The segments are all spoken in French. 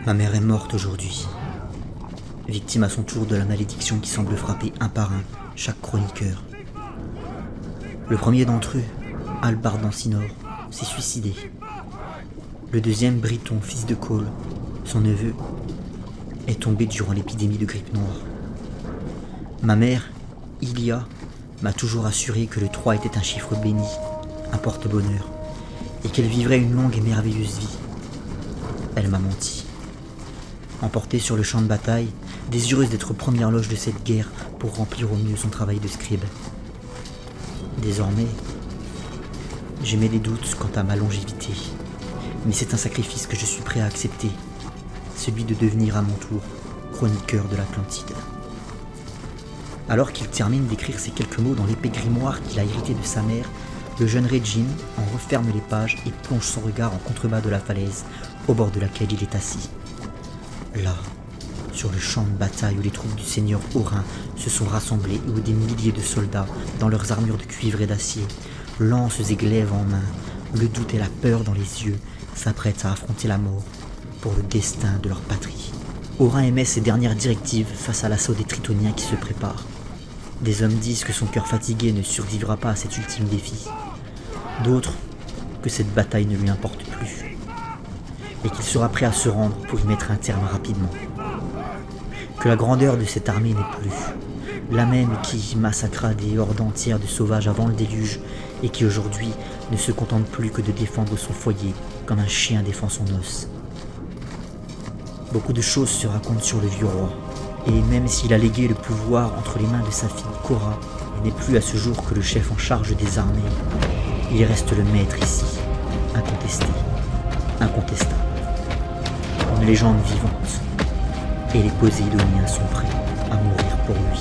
Ma mère est morte aujourd'hui, victime à son tour de la malédiction qui semble frapper un par un chaque chroniqueur. Le premier d'entre eux, Albar d'Ancinor, s'est suicidé. Le deuxième, Briton, fils de Cole, son neveu, est tombé durant l'épidémie de grippe noire. Ma mère, Ilia, m'a toujours assuré que le 3 était un chiffre béni, un porte-bonheur, et qu'elle vivrait une longue et merveilleuse vie. Elle m'a menti. Emportée sur le champ de bataille, désireuse d'être première loge de cette guerre pour remplir au mieux son travail de scribe. Désormais, j'émets des doutes quant à ma longévité, mais c'est un sacrifice que je suis prêt à accepter, celui de devenir à mon tour chroniqueur de l'Atlantide. Alors qu'il termine d'écrire ces quelques mots dans l'épais grimoire qu'il a hérité de sa mère, le jeune Regin en referme les pages et plonge son regard en contrebas de la falaise au bord de laquelle il est assis. Là, sur le champ de bataille où les troupes du seigneur Orin se sont rassemblées et où des milliers de soldats, dans leurs armures de cuivre et d'acier, lances et glaives en main, le doute et la peur dans les yeux, s'apprêtent à affronter la mort pour le destin de leur patrie. Orin émet ses dernières directives face à l'assaut des Tritoniens qui se préparent. Des hommes disent que son cœur fatigué ne survivra pas à cet ultime défi. D'autres, que cette bataille ne lui importe plus et qu'il sera prêt à se rendre pour y mettre un terme rapidement. Que la grandeur de cette armée n'est plus la même qui massacra des hordes entières de sauvages avant le déluge et qui aujourd'hui ne se contente plus que de défendre son foyer comme un chien défend son os. Beaucoup de choses se racontent sur le vieux roi, et même s'il a légué le pouvoir entre les mains de sa fille Cora et n'est plus à ce jour que le chef en charge des armées, il reste le maître ici, incontesté, incontestable. Une légende vivante, et les Poséidoniens sont prêts à mourir pour lui.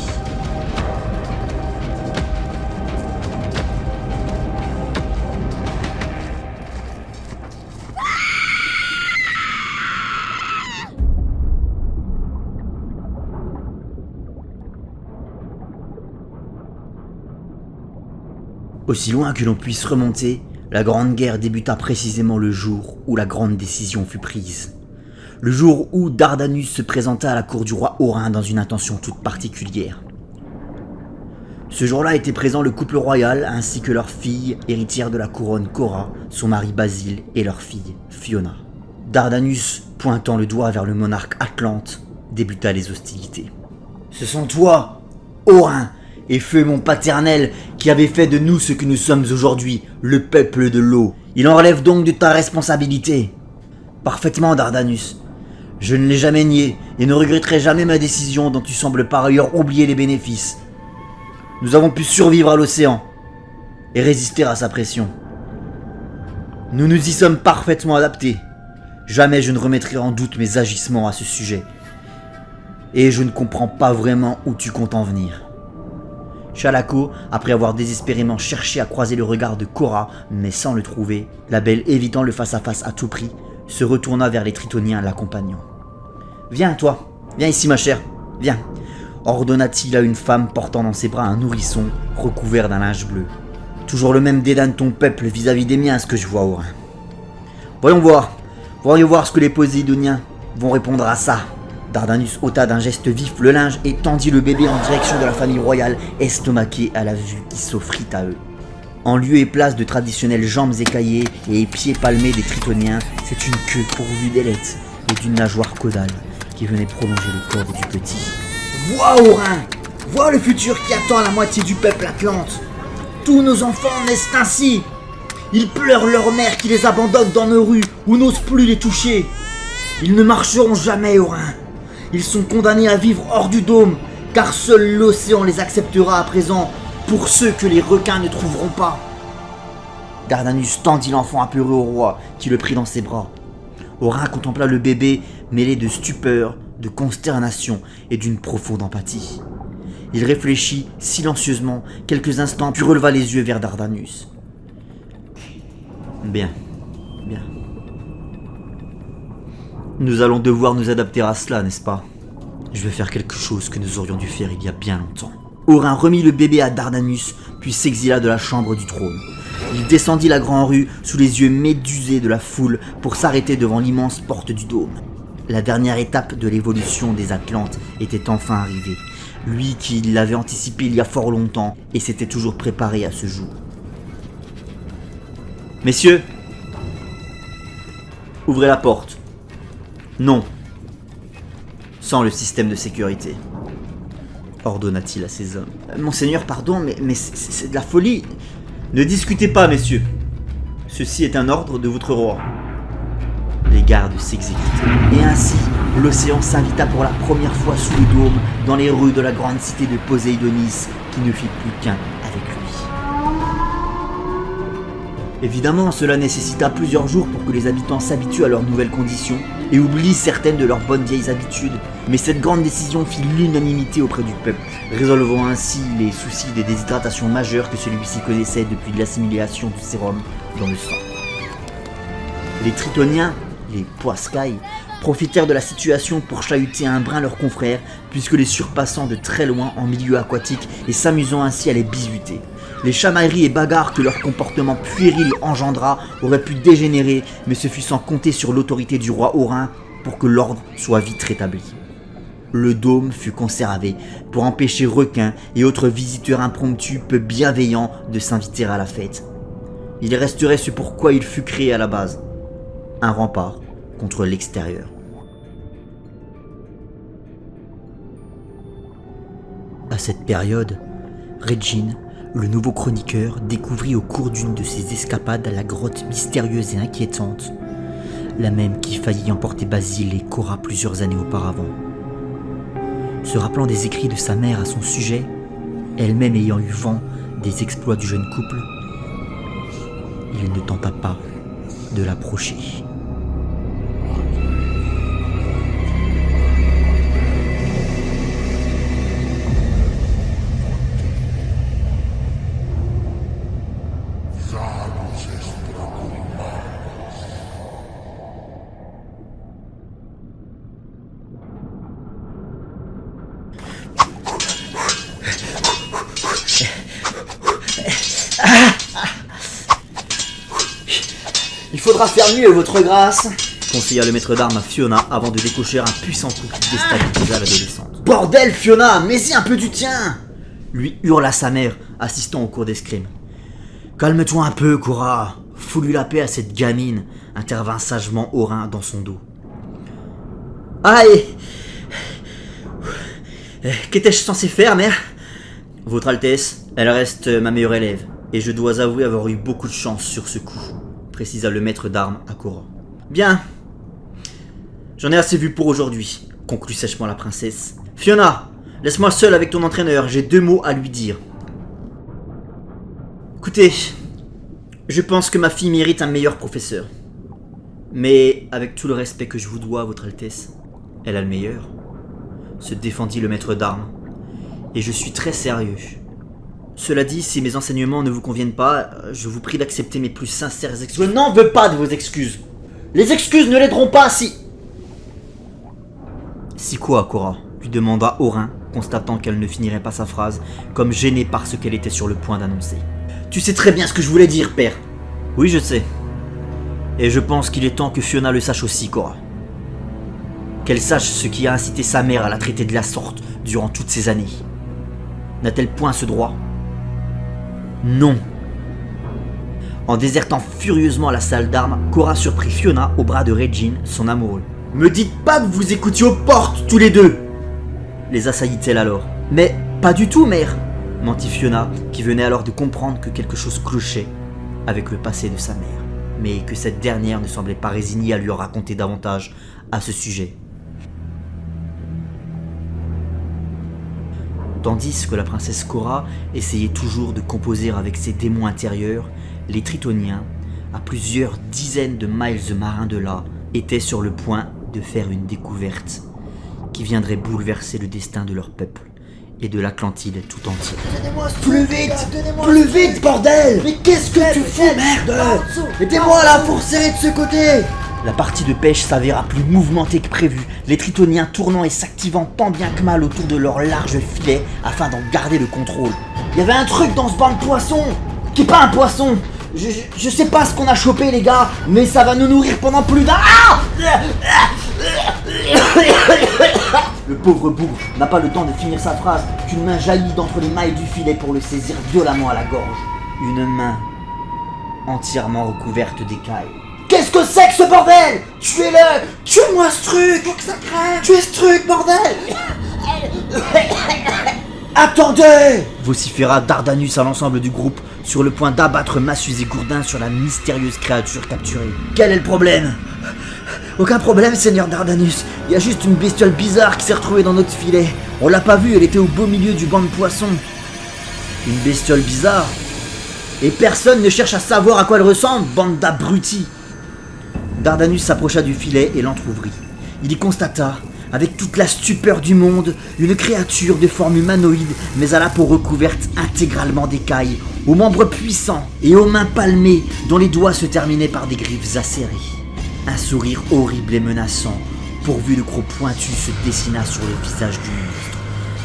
Aussi loin que l'on puisse remonter, la Grande Guerre débuta précisément le jour où la grande décision fut prise. Le jour où Dardanus se présenta à la cour du roi Orin dans une intention toute particulière. Ce jour-là était présent le couple royal ainsi que leur fille, héritière de la couronne Cora, son mari Basile et leur fille Fiona. Dardanus, pointant le doigt vers le monarque Atlante, débuta les hostilités. « Ce sont toi, Orin, et feu mon paternel, qui avait fait de nous ce que nous sommes aujourd'hui, le peuple de l'eau. Il en relève donc de ta responsabilité. » « Parfaitement, Dardanus. Je ne l'ai jamais nié et ne regretterai jamais ma décision dont tu sembles par ailleurs oublier les bénéfices. Nous avons pu survivre à l'océan et résister à sa pression. Nous nous y sommes parfaitement adaptés. Jamais je ne remettrai en doute mes agissements à ce sujet. Et je ne comprends pas vraiment où tu comptes en venir. » Shalako, après avoir désespérément cherché à croiser le regard de Cora, mais sans le trouver, la belle évitant le face-à-face à tout prix, se retourna vers les Tritoniens l'accompagnant. « Viens, toi, viens ici ma chère, viens !» ordonna-t-il à une femme portant dans ses bras un nourrisson recouvert d'un linge bleu. « Toujours le même dédain de ton peuple vis-à-vis des miens, ce que je vois, Orin. Voyons voir ce que les Poséidoniens vont répondre à ça. » Dardanus ôta d'un geste vif le linge et tendit le bébé en direction de la famille royale, estomaquée à la vue qui s'offrit à eux. En lieu et place de traditionnelles jambes écaillées et pieds palmés des Tritoniens, c'est une queue pourvue d'ailettes et d'une nageoire caudale qui venait prolonger le corps du petit. « Vois, Orin, vois le futur qui attend la moitié du peuple Atlante. Tous nos enfants naissent ainsi. Ils pleurent leur mère qui les abandonne dans nos rues ou n'ose plus les toucher. Ils ne marcheront jamais, Orin. Ils sont condamnés à vivre hors du dôme, car seul l'océan les acceptera à présent pour ceux que les requins ne trouveront pas. » Dardanus tendit l'enfant apeuré au roi, qui le prit dans ses bras. Orin contempla le bébé mêlé de stupeur, de consternation et d'une profonde empathie. Il réfléchit silencieusement quelques instants, puis releva les yeux vers Dardanus. « Bien. Nous allons devoir nous adapter à cela, n'est-ce pas ? Je vais faire quelque chose que nous aurions dû faire il y a bien longtemps. » Orin remit le bébé à Dardanus, puis s'exila de la chambre du trône. Il descendit la grande rue sous les yeux médusés de la foule pour s'arrêter devant l'immense porte du dôme. La dernière étape de l'évolution des Atlantes était enfin arrivée. Lui qui l'avait anticipé il y a fort longtemps et s'était toujours préparé à ce jour. Messieurs, ouvrez la porte. Non. Sans le système de sécurité. Ordonna-t-il à ses hommes. Monseigneur, pardon, mais c'est de la folie. Ne discutez pas, messieurs. Ceci est un ordre de votre roi. Les gardes s'exécutèrent. Et ainsi, l'océan s'invita pour la première fois sous le dôme dans les rues de la grande cité de Poséidonis, qui ne fit plus qu'un avec lui. Évidemment, cela nécessita plusieurs jours pour que les habitants s'habituent à leurs nouvelles conditions et oublient certaines de leurs bonnes vieilles habitudes, mais cette grande décision fit l'unanimité auprès du peuple, résolvant ainsi les soucis des déshydratations majeures que celui-ci connaissait depuis l'assimilation du sérum dans le sang. Les Tritoniens, les Poiscailles, profitèrent de la situation pour chahuter un brin leurs confrères, puisque les surpassant de très loin en milieu aquatique et s'amusant ainsi à les bisuter. Les chamailleries et bagarres que leur comportement puéril engendra auraient pu dégénérer, mais ce fut sans compter sur l'autorité du roi Aurin pour que l'ordre soit vite rétabli. Le dôme fut conservé pour empêcher requins et autres visiteurs impromptus peu bienveillants de s'inviter à la fête. Il resterait ce pourquoi il fut créé à la base, un rempart contre l'extérieur. À cette période, Regine, le nouveau chroniqueur, découvrit au cours d'une de ses escapades la grotte mystérieuse et inquiétante, la même qui faillit emporter Basile et Cora plusieurs années auparavant. Se rappelant des écrits de sa mère à son sujet, elle-même ayant eu vent des exploits du jeune couple, il ne tenta pas de l'approcher. Il faudra faire mieux, votre grâce, conseilla le maître d'armes à Fiona avant de décocher un puissant coup qui déstabilisa l'adolescente. Bordel, Fiona, mets-y un peu du tien, lui hurla sa mère, assistant au cours d'escrime. Calme-toi un peu, Cora. Fous-lui la paix à cette gamine, intervint sagement Aurin dans son dos. Aïe! Qu'étais-je censé faire, mère? Votre Altesse, elle reste ma meilleure élève, et je dois avouer avoir eu beaucoup de chance sur ce coup, précisa le maître d'armes à Cora. Bien. J'en ai assez vu pour aujourd'hui, conclut sèchement la princesse. Fiona, laisse-moi seule avec ton entraîneur, j'ai 2 mots à lui dire. Écoutez, je pense que ma fille mérite un meilleur professeur. Mais avec tout le respect que je vous dois, votre Altesse, elle a le meilleur, se défendit le maître d'armes. Et je suis très sérieux. Cela dit, si mes enseignements ne vous conviennent pas, je vous prie d'accepter mes plus sincères excuses. Je n'en veux pas de vos excuses. Les excuses ne l'aideront pas si... Si quoi, Cora? Lui demanda Aurin, constatant qu'elle ne finirait pas sa phrase, comme gênée par ce qu'elle était sur le point d'annoncer. Tu sais très bien ce que je voulais dire, père. Oui, je sais. Et je pense qu'il est temps que Fiona le sache aussi, Cora. Qu'elle sache ce qui a incité sa mère à la traiter de la sorte durant toutes ces années. N'a-t-elle point ce droit? Non. En désertant furieusement la salle d'armes, Cora surprit Fiona au bras de Regine, son amoureux. « Me dites pas que vous écoutiez aux portes, tous les deux !» les assaillit-elle alors. « Mais pas du tout, mère !» mentit Fiona, qui venait alors de comprendre que quelque chose clochait avec le passé de sa mère, mais que cette dernière ne semblait pas résignée à lui en raconter davantage à ce sujet. Tandis que la princesse Cora essayait toujours de composer avec ses démons intérieurs, les Tritoniens, à plusieurs dizaines de miles marins de là, étaient sur le point de faire une découverte qui viendrait bouleverser le destin de leur peuple et de l'Atlantide tout entière. Plus vite, bordel! Mais qu'est-ce que tu fous, merde? Aidez-moi là, faut resserrer de ce côté! La partie de pêche s'avéra plus mouvementée que prévu, les Tritoniens tournant et s'activant tant bien que mal autour de leur large filet afin d'en garder le contrôle. Il y avait un truc dans ce banc de poissons qui est pas un poisson. Je sais pas ce qu'on a chopé, les gars, mais ça va nous nourrir pendant plus d'un... Ah! Le pauvre bougre n'a pas le temps de finir sa phrase qu'une main jaillit d'entre les mailles du filet pour le saisir violemment à la gorge. Une main entièrement recouverte d'écailles. Qu'est-ce que c'est que ce bordel? Tuez-le! Tue-moi ce truc! Faut que ça crève! Tuez ce truc, bordel! Attendez! Vociféra Dardanus à l'ensemble du groupe, sur le point d'abattre Massus et Gourdin sur la mystérieuse créature capturée. Quel est le problème? Aucun problème, Seigneur Dardanus. Il y a juste une bestiole bizarre qui s'est retrouvée dans notre filet. On l'a pas vue, elle était au beau milieu du banc de poissons. Une bestiole bizarre? Et personne ne cherche à savoir à quoi elle ressemble, bande d'abrutis. Dardanus s'approcha du filet et l'entr'ouvrit. Il y constata, avec toute la stupeur du monde, une créature de forme humanoïde, mais à la peau recouverte intégralement d'écailles, aux membres puissants et aux mains palmées, dont les doigts se terminaient par des griffes acérées. Un sourire horrible et menaçant, pourvu de crocs pointus, se dessina sur le visage du monstre,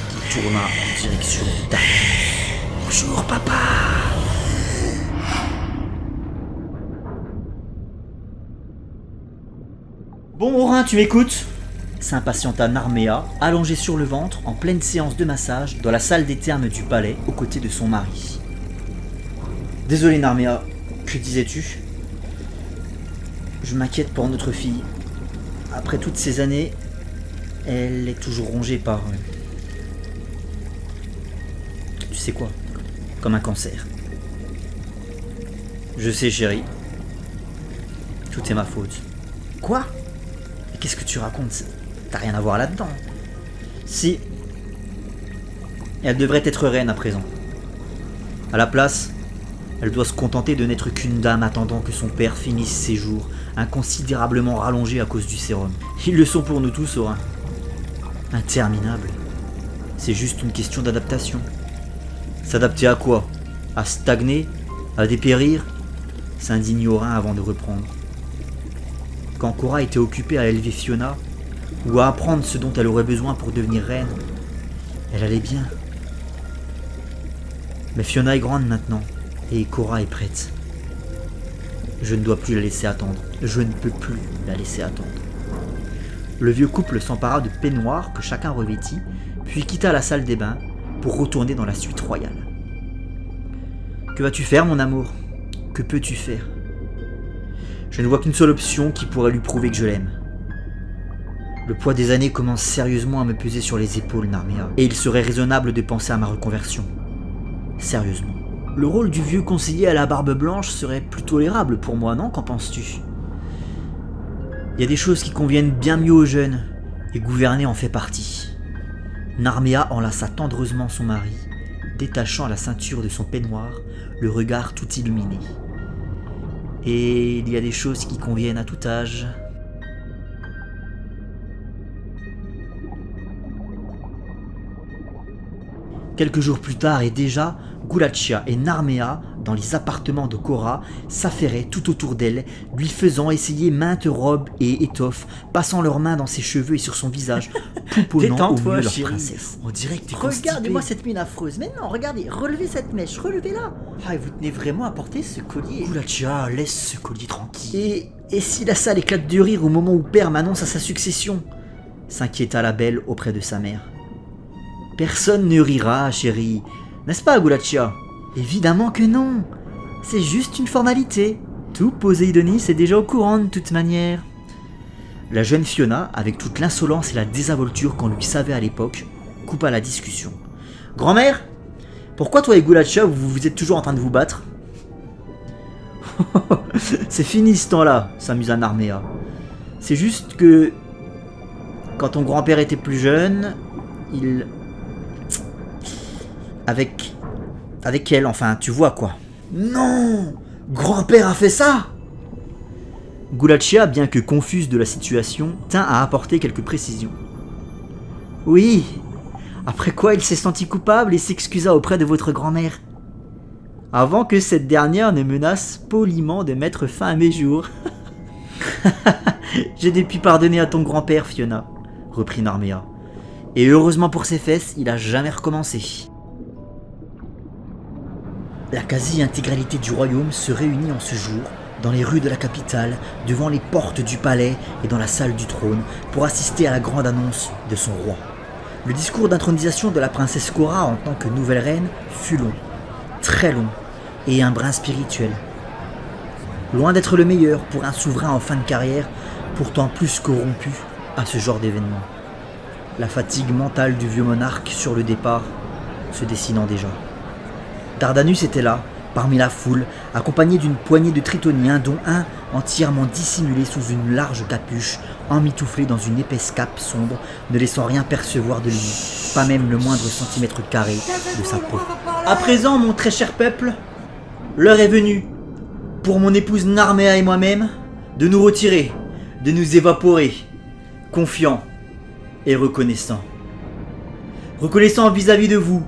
qui tourna en direction de Dardanus. « Bonjour, papa !» Bon, Orin, tu m'écoutes? S'impatienta Narméa, allongée sur le ventre, en pleine séance de massage, dans la salle des thermes du palais, aux côtés de son mari. Désolé, Narméa, que disais-tu? Je m'inquiète pour notre fille. Après toutes ces années, elle est toujours rongée par... Tu sais quoi? Comme un cancer. Je sais, chérie. Tout est ma faute. Quoi? Qu'est-ce que tu racontes? T'as rien à voir là-dedans. Si. Elle devrait être reine à présent. À la place, elle doit se contenter de n'être qu'une dame attendant que son père finisse ses jours, inconsidérablement rallongés à cause du sérum. Ils le sont pour nous tous, Orin. Interminable. C'est juste une question d'adaptation. S'adapter à quoi? À stagner? À dépérir? S'indigne Orin avant de reprendre. Quand Cora était occupée à élever Fiona, ou à apprendre ce dont elle aurait besoin pour devenir reine, elle allait bien. Mais Fiona est grande maintenant, et Cora est prête. Je ne dois plus la laisser attendre. Je ne peux plus la laisser attendre. Le vieux couple s'empara de peignoirs que chacun revêtit, puis quitta la salle des bains pour retourner dans la suite royale. Que vas-tu faire, mon amour? Que peux-tu faire? Je ne vois qu'une seule option qui pourrait lui prouver que je l'aime. Le poids des années commence sérieusement à me peser sur les épaules, Narméa, et il serait raisonnable de penser à ma reconversion. Sérieusement. Le rôle du vieux conseiller à la barbe blanche serait plus tolérable pour moi, non? Qu'en penses-tu? Il y a des choses qui conviennent bien mieux aux jeunes, et gouverner en fait partie. Narméa enlaça tendreusement son mari, détachant la ceinture de son peignoir, le regard tout illuminé. Et il y a des choses qui conviennent à tout âge. Quelques jours plus tard et déjà, Gulachia et Narméa, dans les appartements de Cora, s'affairaient tout autour d'elle, lui faisant essayer maintes robes et étoffes, passant leurs mains dans ses cheveux et sur son visage, pouponnant au mieux leur princesse. On dirait que t'es constipée. Regardez-moi cette mine affreuse. Mais non, regardez, relevez cette mèche, relevez-la. Ah, et vous tenez vraiment à porter ce collier. Gulachia, laisse ce collier tranquille. Et si la salle éclate de rire au moment où Père m'annonce à sa succession? S'inquiéta la belle auprès de sa mère. Personne ne rira, chérie. N'est-ce pas, Gulachia? Évidemment que non. C'est juste une formalité. Tout Poséidonis est déjà au courant de toute manière. La jeune Fiona, avec toute l'insolence et la désinvolture qu'on lui savait à l'époque, coupa la discussion. Grand-mère, pourquoi toi et Gulachia, vous êtes toujours en train de vous battre? C'est fini ce temps-là, s'amusa Narméa. C'est juste que... quand ton grand-père était plus jeune, il... Avec elle, enfin, tu vois quoi. Non! Grand-père a fait ça? Gulachia, bien que confuse de la situation, tint à apporter quelques précisions. Oui, après quoi il s'est senti coupable et s'excusa auprès de votre grand-mère. Avant que cette dernière ne menace poliment de mettre fin à mes jours. J'ai depuis pardonné à ton grand-père, Fiona, reprit Narméa. Et heureusement pour ses fesses, il a jamais recommencé. La quasi-intégralité du royaume se réunit en ce jour dans les rues de la capitale, devant les portes du palais et dans la salle du trône, pour assister à la grande annonce de son roi. Le discours d'intronisation de la princesse Cora en tant que nouvelle reine fut long, très long, et un brin spirituel. Loin d'être le meilleur pour un souverain en fin de carrière, pourtant plus corrompu à ce genre d'événement. La fatigue mentale du vieux monarque sur le départ se dessinant déjà. Dardanus était là, parmi la foule, accompagné d'une poignée de tritoniens, dont un entièrement dissimulé sous une large capuche, emmitouflé dans une épaisse cape sombre, ne laissant rien percevoir de lui, pas même le moindre centimètre carré de sa peau. À présent, mon très cher peuple, l'heure est venue, pour mon épouse Narméa et moi-même, de nous retirer, de nous évaporer, confiants et reconnaissants. Reconnaissants vis-à-vis de vous,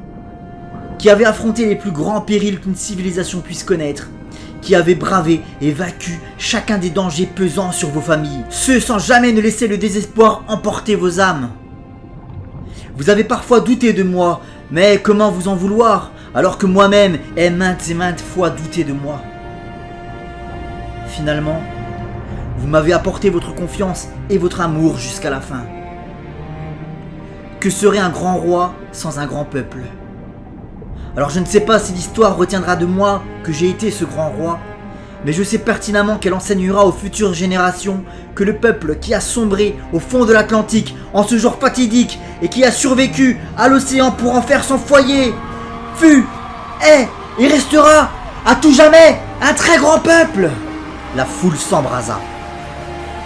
qui avez affronté les plus grands périls qu'une civilisation puisse connaître, qui avez bravé et vaincu chacun des dangers pesant sur vos familles, ceux sans jamais ne laisser le désespoir emporter vos âmes. Vous avez parfois douté de moi, mais comment vous en vouloir, alors que moi-même ai maintes et maintes fois douté de moi. Finalement, vous m'avez apporté votre confiance et votre amour jusqu'à la fin. Que serait un grand roi sans un grand peuple ? Alors je ne sais pas si l'histoire retiendra de moi que j'ai été ce grand roi, mais je sais pertinemment qu'elle enseignera aux futures générations que le peuple qui a sombré au fond de l'Atlantique en ce jour fatidique et qui a survécu à l'océan pour en faire son foyer, fut, est et restera à tout jamais un très grand peuple. La foule s'embrasa.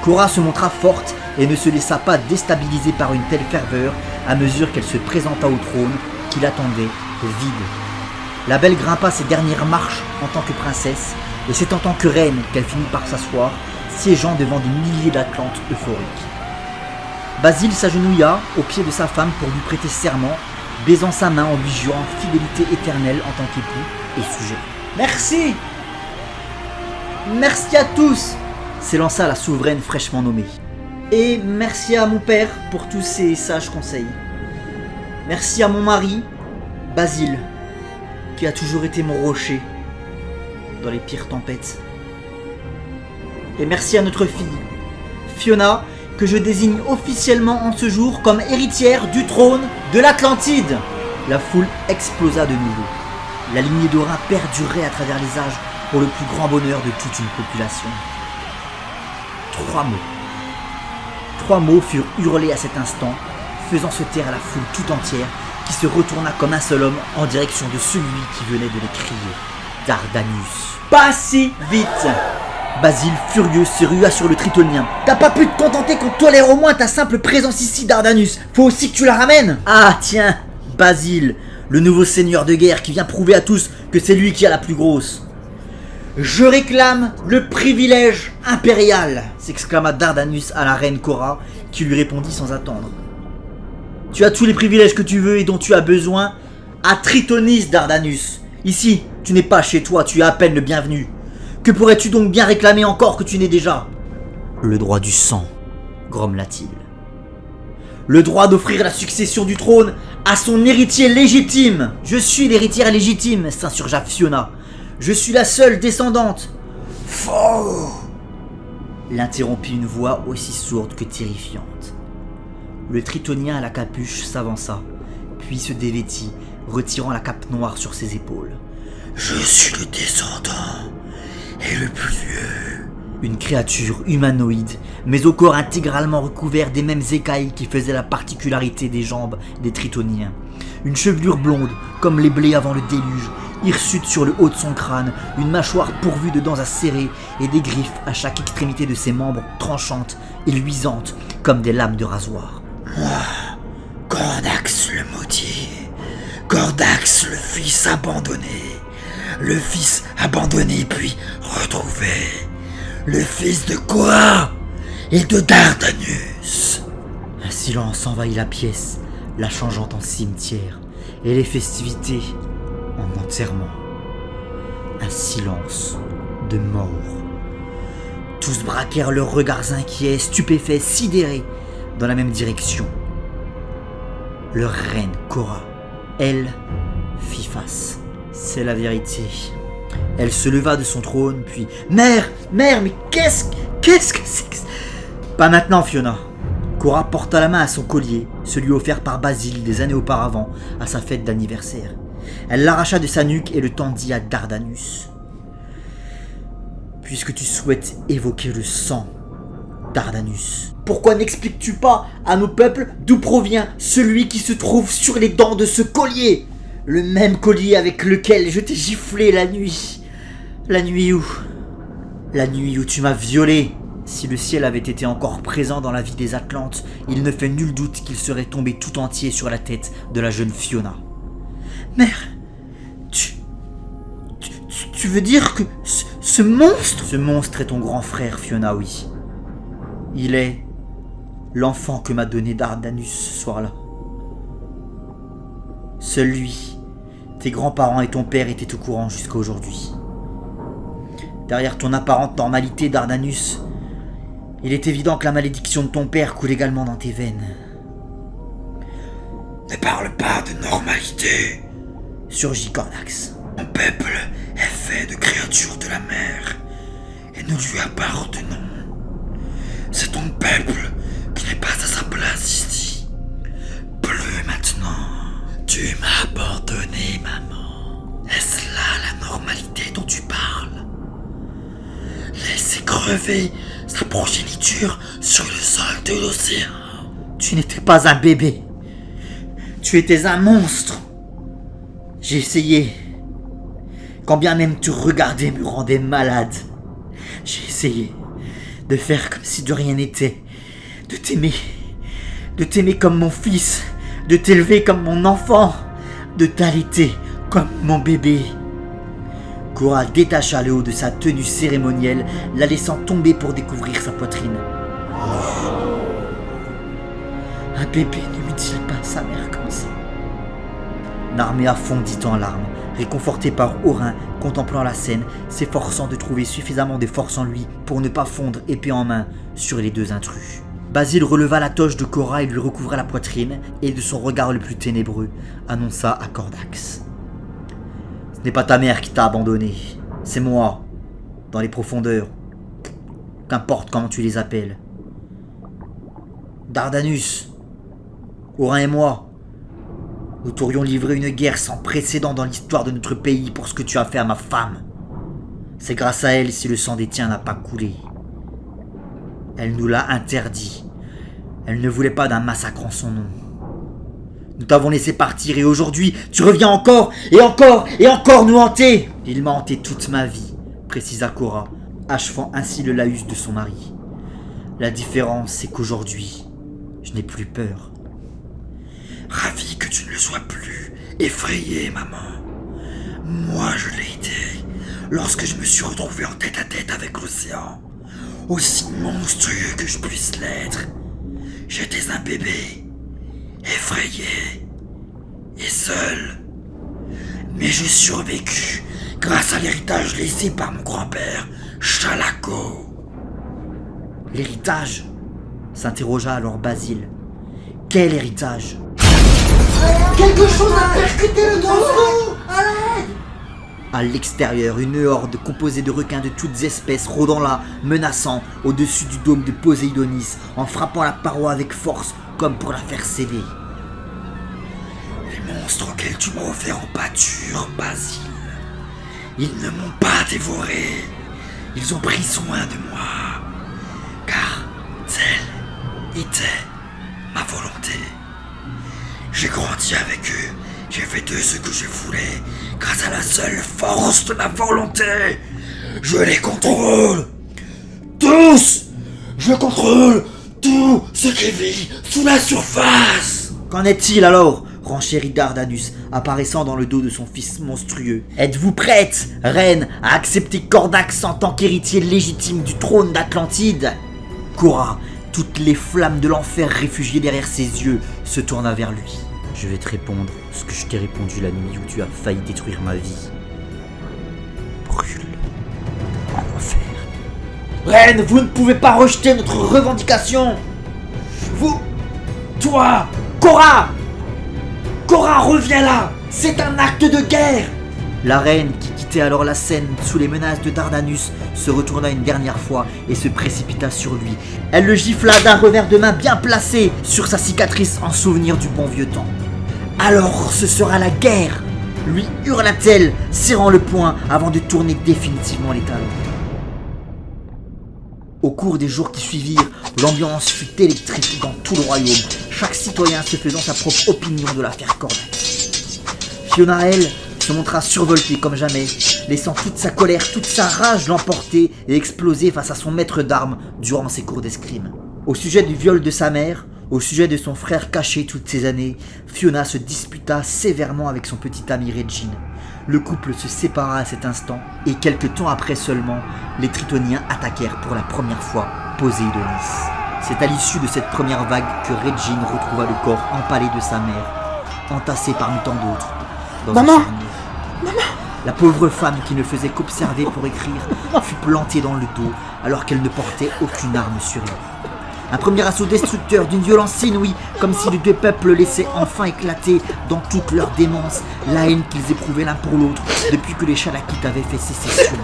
Cora se montra forte et ne se laissa pas déstabiliser par une telle ferveur à mesure qu'elle se présenta au trône qui l'attendait vide. La belle grimpa ses dernières marches en tant que princesse, et c'est en tant que reine qu'elle finit par s'asseoir, siégeant devant des milliers d'Atlantes euphoriques. Basile s'agenouilla aux pieds de sa femme pour lui prêter serment, baisant sa main en lui jurant fidélité éternelle en tant qu'époux et sujet. « Merci ! Merci à tous !» s'élança la souveraine fraîchement nommée. « Et merci à mon père pour tous ses sages conseils. Merci à mon mari, Basile, qui a toujours été mon rocher dans les pires tempêtes. Et merci à notre fille, Fiona, que je désigne officiellement en ce jour comme héritière du trône de l'Atlantide. » La foule explosa de nouveau. La lignée d'Orin perdurait à travers les âges pour le plus grand bonheur de toute une population. 3 mots furent hurlés à cet instant, faisant se taire la foule tout entière, qui se retourna comme un seul homme en direction de celui qui venait de les crier. Dardanus. Pas si vite! Basile, furieux, se rua sur le tritonien. T'as pas pu te contenter qu'on tolère au moins ta simple présence ici, Dardanus. Faut aussi que tu la ramènes. Ah tiens, Basile, le nouveau seigneur de guerre qui vient prouver à tous que c'est lui qui a la plus grosse. Je réclame le privilège impérial, s'exclama Dardanus à la reine Cora, qui lui répondit sans attendre. Tu as tous les privilèges que tu veux et dont tu as besoin à Tritonis, Dardanus. Ici, tu n'es pas chez toi, tu es à peine le bienvenu. Que pourrais-tu donc bien réclamer encore que tu n'es déjà? Le droit du sang, grommela-t-il. Le droit d'offrir la succession du trône à son héritier légitime. Je suis l'héritière légitime, s'insurgea Fiona. Je suis la seule descendante. Faux! L'interrompit une voix aussi sourde que terrifiante. Le tritonien à la capuche s'avança, puis se dévêtit, retirant la cape noire sur ses épaules. Je suis le descendant et le plus vieux. Une créature humanoïde, mais au corps intégralement recouvert des mêmes écailles qui faisaient la particularité des jambes des tritoniens. Une chevelure blonde, comme les blés avant le déluge, hirsute sur le haut de son crâne, une mâchoire pourvue de dents acérées et des griffes à chaque extrémité de ses membres tranchantes et luisantes comme des lames de rasoir. Moi, Gordax le maudit, Gordax le fils abandonné puis retrouvé, le fils de Cora et de Dardanus. Un silence envahit la pièce, la changeant en cimetière, et les festivités en enterrement. Un silence de mort. Tous braquèrent leurs regards inquiets, stupéfaits, sidérés, dans la même direction. Leur reine Cora, elle, fit face. C'est la vérité. Elle se leva de son trône, puis « Mère, mais qu'est-ce que c'est que ça ?» Pas maintenant, Fiona. Cora porta la main à son collier, celui offert par Basile des années auparavant, à sa fête d'anniversaire. Elle l'arracha de sa nuque et le tendit à Dardanus. « Puisque tu souhaites évoquer le sang, Dardanus, pourquoi n'expliques-tu pas à nos peuples d'où provient celui qui se trouve sur les dents de ce collier ? Le même collier avec lequel je t'ai giflé la nuit. La nuit où tu m'as violé. » Si le ciel avait été encore présent dans la vie des Atlantes, il ne fait nul doute qu'il serait tombé tout entier sur la tête de la jeune Fiona. « Mère, tu veux dire que ce monstre... » Ce monstre est ton grand frère, Fiona, oui. Il est l'enfant que m'a donné Dardanus ce soir-là. Seul lui, tes grands-parents et ton père étaient au courant jusqu'à aujourd'hui. Derrière ton apparente normalité, Dardanus, il est évident que la malédiction de ton père coule également dans tes veines. Ne parle pas de normalité, surgit Cordax. Mon peuple est fait de créatures de la mer et nous lui appartenons. C'est ton peuple qui n'est pas à sa place ici. Plus maintenant. Tu m'as abandonné, maman. Est-ce là la normalité dont tu parles? Laissez crever sa progéniture sur le sol de l'océan. Tu n'étais pas un bébé. Tu étais un monstre. J'ai essayé. Quand bien même tu regardais me rendait malade. J'ai essayé de faire comme si de rien n'était. De t'aimer comme mon fils. De t'élever comme mon enfant. De t'allaiter comme mon bébé. Cora détacha le haut de sa tenue cérémonielle, la laissant tomber pour découvrir sa poitrine. Un bébé ne mutile pas sa mère comme ça. Narméa fondit en larmes, réconforté par Orin, contemplant la scène, s'efforçant de trouver suffisamment de force en lui pour ne pas fondre épée en main sur les deux intrus. Basile releva la toge de Cora et lui recouvra la poitrine, et de son regard le plus ténébreux, annonça à Cordax. Ce n'est pas ta mère qui t'a abandonné, c'est moi, dans les profondeurs. Qu'importe comment tu les appelles. Dardanus, Orin et moi, nous t'aurions livré une guerre sans précédent dans l'histoire de notre pays pour ce que tu as fait à ma femme. C'est grâce à elle si le sang des tiens n'a pas coulé. Elle nous l'a interdit. Elle ne voulait pas d'un massacre en son nom. Nous t'avons laissé partir et aujourd'hui, tu reviens encore et encore et encore nous hanter. Il m'a hanté toute ma vie, précisa Cora, achevant ainsi le laïus de son mari. La différence, c'est qu'aujourd'hui, je n'ai plus peur. Ravi que tu ne le sois plus. Effrayé, maman. Moi, je l'ai été lorsque je me suis retrouvé en tête-à-tête avec l'océan. Aussi monstrueux que je puisse l'être. J'étais un bébé. Effrayé et seul. Mais j'ai survécu grâce à l'héritage laissé par mon grand-père, Chalako. L'héritage ? S'interrogea alors Basile. Quel héritage ? Quelque chose a percuté le tronçon. À l'aide ! À l'extérieur, une horde composée de requins de toutes espèces rôdant là, menaçant au-dessus du dôme de Poséidonis, en frappant la paroi avec force, comme pour la faire céder. Les monstres auxquels tu m'as offert en pâture, Basile, ils ne m'ont pas dévoré. Ils ont pris soin de moi, car telle était ma volonté. J'ai grandi avec eux, j'ai fait d'eux ce que je voulais, grâce à la seule force de ma volonté. Je les contrôle, tous. Je contrôle tout ce qui vit sous la surface. Qu'en est-il alors ? Renchérit Dardanus, apparaissant dans le dos de son fils monstrueux. Êtes-vous prête, reine, à accepter Cordax en tant qu'héritier légitime du trône d'Atlantide ? Cora, toutes les flammes de l'enfer réfugiées derrière ses yeux, se tourna vers lui. Je vais te répondre ce que je t'ai répondu la nuit où tu as failli détruire ma vie. Brûle en enfer. Reine, vous ne pouvez pas rejeter notre revendication. Vous, toi, Cora, reviens là. C'est un acte de guerre. La reine, qui quittait alors la scène sous les menaces de Dardanus, se retourna une dernière fois et se précipita sur lui. Elle le gifla d'un revers de main bien placé sur sa cicatrice en souvenir du bon vieux temps. « Alors ce sera la guerre !» lui hurla-t-elle, serrant le poing avant de tourner définitivement les talons. Au cours des jours qui suivirent, l'ambiance fut électrique dans tout le royaume, chaque citoyen se faisant sa propre opinion de l'affaire Cordax. Fiona, elle, se montra survoltée comme jamais, laissant toute sa colère, toute sa rage l'emporter et exploser face à son maître d'armes durant ses cours d'escrime. Au sujet du viol de sa mère, au sujet de son frère caché toutes ces années, Fiona se disputa sévèrement avec son petit ami Regine. Le couple se sépara à cet instant, et quelques temps après seulement, les Tritoniens attaquèrent pour la première fois Poséidonis. C'est à l'issue de cette première vague que Regine retrouva le corps empalé de sa mère, entassé parmi tant d'autres. Maman! La pauvre femme qui ne faisait qu'observer pour écrire fut plantée dans le dos alors qu'elle ne portait aucune arme sur elle. Un premier assaut destructeur d'une violence inouïe, comme si les deux peuples laissaient enfin éclater dans toute leur démence la haine qu'ils éprouvaient l'un pour l'autre depuis que les Chalakites avaient fait sécession.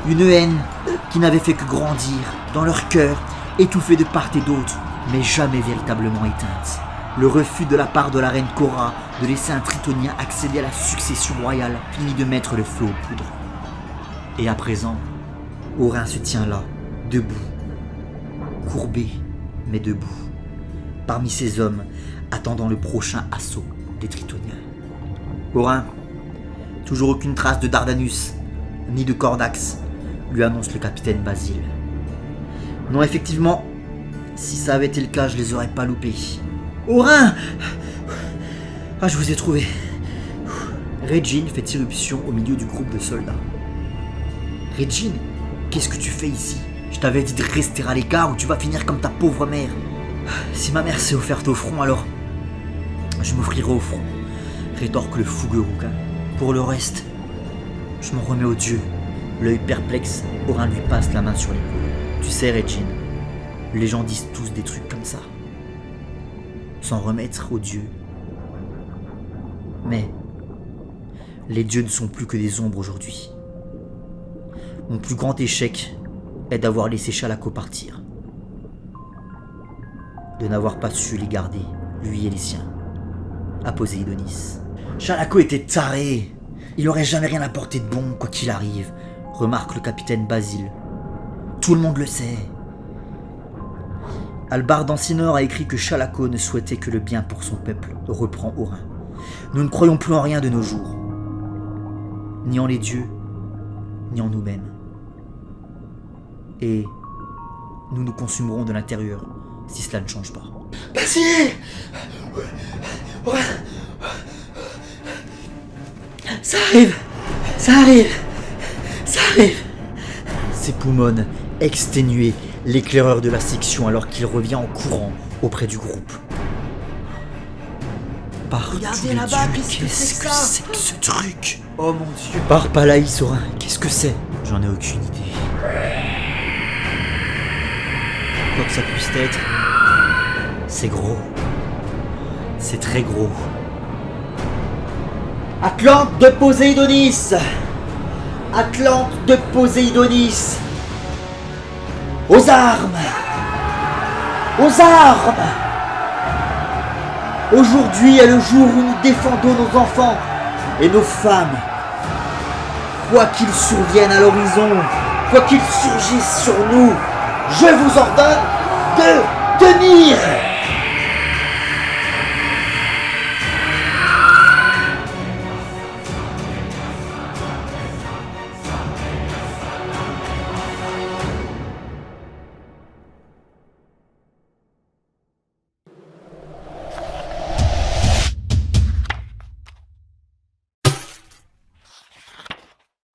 Une haine qui n'avait fait que grandir dans leur cœur, étouffée de part et d'autre, mais jamais véritablement éteinte. Le refus de la part de la reine Cora de laisser un Tritonien accéder à la succession royale finit de mettre le feu aux poudres. Et à présent, Orin se tient là, debout, courbé, mais debout, parmi ces hommes attendant le prochain assaut des Tritoniens. Orin, toujours aucune trace de Dardanus, ni de Cordax, lui annonce le capitaine Basile. Non, effectivement, si ça avait été le cas, je les aurais pas loupés. Orin! Ah, je vous ai trouvé. Regine fait irruption au milieu du groupe de soldats. Regine, qu'est-ce que tu fais ici? Je t'avais dit de rester à l'écart ou tu vas finir comme ta pauvre mère. Si ma mère s'est offerte au front, alors je m'offrirai au front, rétorque le fougueux rouquin. Pour le reste, je m'en remets au Dieu. L'œil perplexe, Orin lui passe la main sur l'épaule. Tu sais, Regine, les gens disent tous des trucs comme ça. S'en remettre aux dieux. Mais les dieux ne sont plus que des ombres aujourd'hui. Mon plus grand échec est d'avoir laissé Shalako partir. De n'avoir pas su les garder, lui et les siens, à Poséidonis. Shalako était taré. Il aurait jamais rien apporté de bon, quoi qu'il arrive, remarque le capitaine Basile. Tout le monde le sait. Albar d'Ancinor a écrit que Shalako ne souhaitait que le bien pour son peuple, reprend Orin. Nous ne croyons plus en rien de nos jours. Ni en les dieux, ni en nous-mêmes. Et nous nous consumerons de l'intérieur si cela ne change pas. Basile! Orin! Ça arrive! Ça arrive! Ça arrive! S'époumonne, exténué, l'éclaireur de la section alors qu'il revient en courant auprès du groupe. Par Regardez tous les là-bas, dieux, qu'est-ce que c'est que ce truc? Oh mon Dieu! Par Palaïs, Orin, qu'est-ce que c'est? J'en ai aucune idée. Quoi que ça puisse être, c'est gros. C'est très gros. Atlante de Poséidonis! Atlante de Poséidonis! Aux armes! Aux armes! Aujourd'hui est le jour où nous défendons nos enfants et nos femmes. Quoi qu'il survienne à l'horizon, quoi qu'il surgisse sur nous, je vous ordonne de tenir!